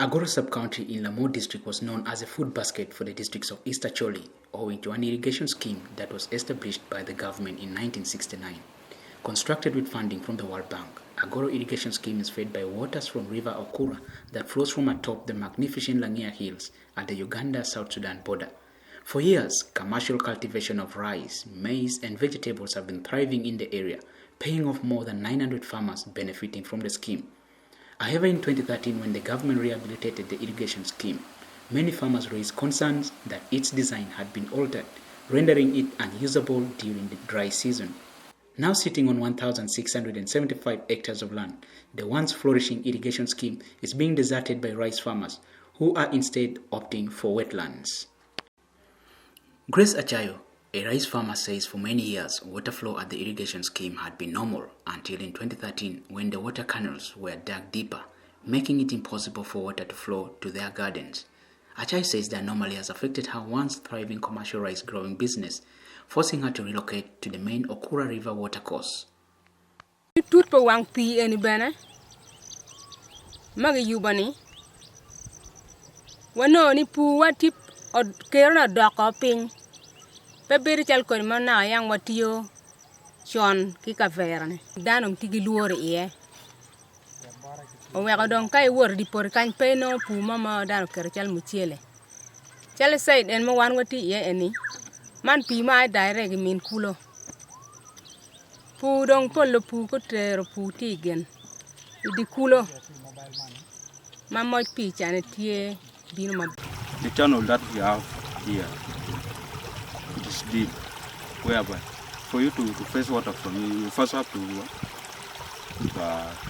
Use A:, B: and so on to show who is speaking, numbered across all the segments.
A: Agoro sub-county in Lamu district was known as a food basket for the districts of East Acholi, owing to an irrigation scheme that was established by the government in 1969. Constructed with funding from the World Bank, Agoro irrigation scheme is fed by waters from River Okura that flows from atop the magnificent Langia Hills at the Uganda-South Sudan border. For years, commercial cultivation of rice, maize, and vegetables have been thriving in the area, paying off more than 900 farmers benefiting from the scheme. However, in 2013, when the government rehabilitated the irrigation scheme, many farmers raised concerns that its design had been altered, rendering it unusable during the dry season. Now sitting on 1,675 hectares of land, the once flourishing irrigation scheme is being deserted by rice farmers, who are instead opting for wetlands. Grace Achayo, a rice farmer, says for many years water flow at the irrigation scheme had been normal until in 2013 when the water canals were dug deeper, making it impossible for water to flow to their gardens. Achayo says the anomaly has affected her once thriving commercial rice growing business, forcing her to relocate to the main Okura River watercourse.
B: Pebiri chal ko mana yang watio chon ki ka verane danong tigi luore ye o wega don kai wor di por kan peno pu mama dano ker chal muchiele chal said en mo wan wati ye eni man pi ma direct min kulo pu dong polo pu ko tero pu tigen di kulo mama pi chane tie bino ma
C: the channel that we have here is deep, whereby for you to fetch water from you first have to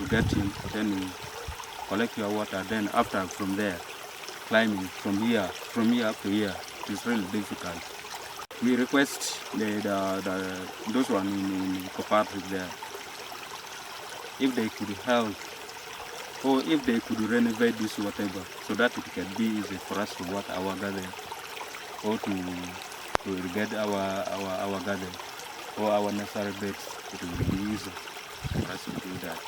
C: get in, then you collect your water, then after from there climbing from here up to here is really difficult. We request those one in cooperative there, if they could help or if they could renovate this whatever so that it can be easy for us to water our garden or to irrigate our garden or our nursery beds. It will be easy for us to do that.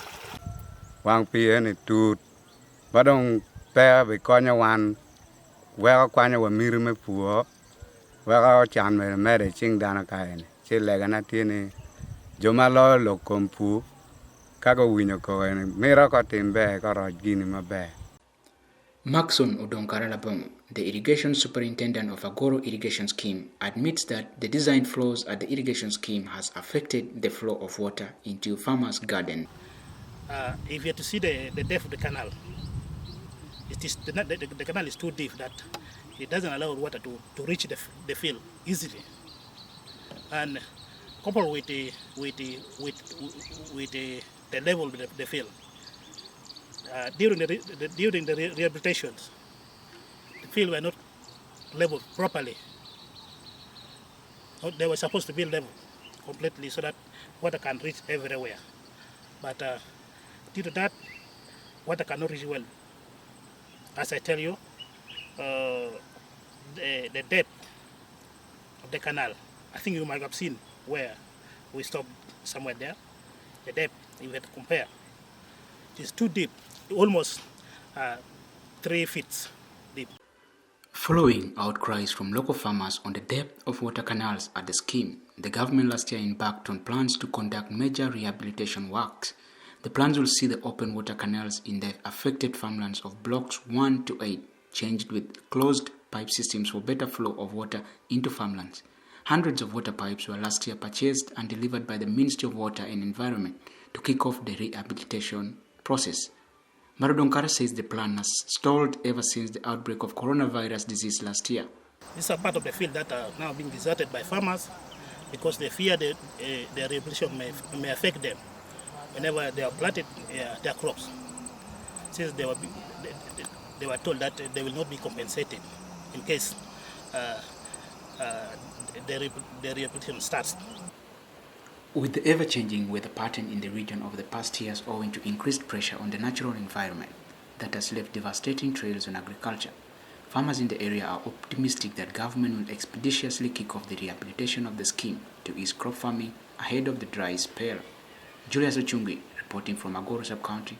D: Wang pien it tut badong pe be konya wan wega kwanya wa mirme puo wega chan me mere ching dana kaen che legana tiene joma lo kompu kago winyo ko en mira ko timbe ko ro gini mabe.
A: Maxon Odonkaralabong, the irrigation superintendent of Agoro irrigation scheme, admits that the design flaws at the irrigation scheme has affected the flow of water into farmers' garden.
E: If you have to see the depth of the canal, the canal is too deep that it doesn't allow water to reach the field easily. And coupled with the level of the field. During the rehabilitations, the field were not leveled properly. They were supposed to be leveled completely so that water can reach everywhere. But due to that, water cannot reach well. As I tell you, the depth of the canal, I think you might have seen where we stopped somewhere there. The depth, if you had to compare, it is too deep. Almost 3 feet deep.
A: Following outcries from local farmers on the depth of water canals at the scheme, the government last year embarked on plans to conduct major rehabilitation works. The plans will see the open water canals in the affected farmlands of blocks 1 to 8 changed with closed pipe systems for better flow of water into farmlands. Hundreds of water pipes were last year purchased and delivered by the Ministry of Water and Environment to kick off the rehabilitation process. Marodonkara says the plan has stalled ever since the outbreak of coronavirus disease last year.
E: These are part of the field that are now being deserted by farmers because they fear the rehabilitation may affect them whenever they have planted their crops. Since they were told that they will not be compensated in case the rehabilitation starts.
A: With the ever-changing weather pattern in the region over the past years owing to increased pressure on the natural environment that has left devastating trails on agriculture, farmers in the area are optimistic that government will expeditiously kick off the rehabilitation of the scheme to ease crop farming ahead of the dry spell. Julius Ochungi reporting from Agoro sub-county.